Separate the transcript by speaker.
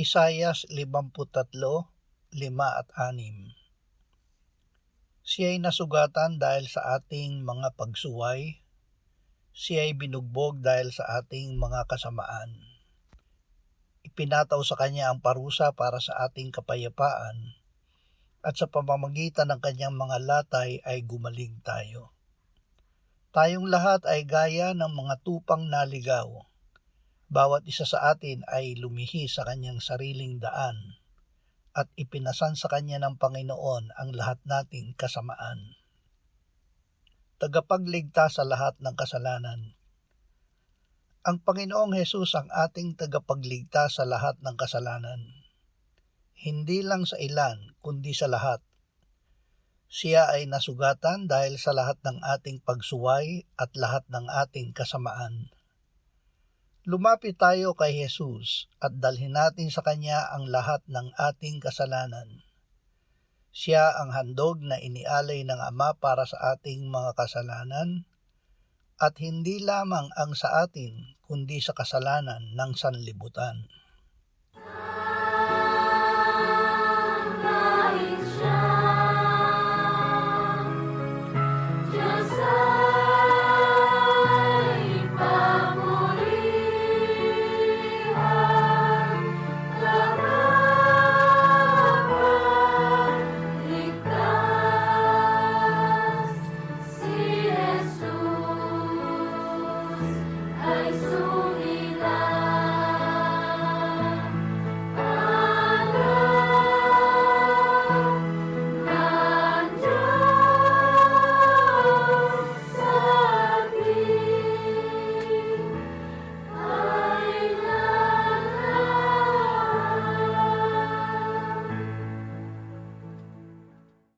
Speaker 1: Isayas 53:5-6. Siya'y nasugatan dahil sa ating mga pagsuway, siya'y binugbog dahil sa ating mga kasamaan. Ipinataw sa kanya ang parusa para sa ating kapayapaan, at sa pamamagitan ng kanyang mga latay ay gumaling tayo. Tayong lahat ay gaya ng mga tupang naligaw. Bawat isa sa atin ay lumihis sa kanyang sariling daan, at ipinasan sa kanya ng Panginoon ang lahat nating kasamaan. Tagapagligtas sa lahat ng kasalanan. Ang Panginoong Hesus ang ating tagapagligtas sa lahat ng kasalanan. Hindi lang sa ilan, kundi sa lahat. Siya ay nasugatan dahil sa lahat ng ating pagsuway at lahat ng ating kasamaan. Lumapit tayo kay Jesus at dalhin natin sa Kanya ang lahat ng ating kasalanan. Siya ang handog na inialay ng Ama para sa ating mga kasalanan, at hindi lamang ang sa atin, kundi sa kasalanan ng sanlibutan.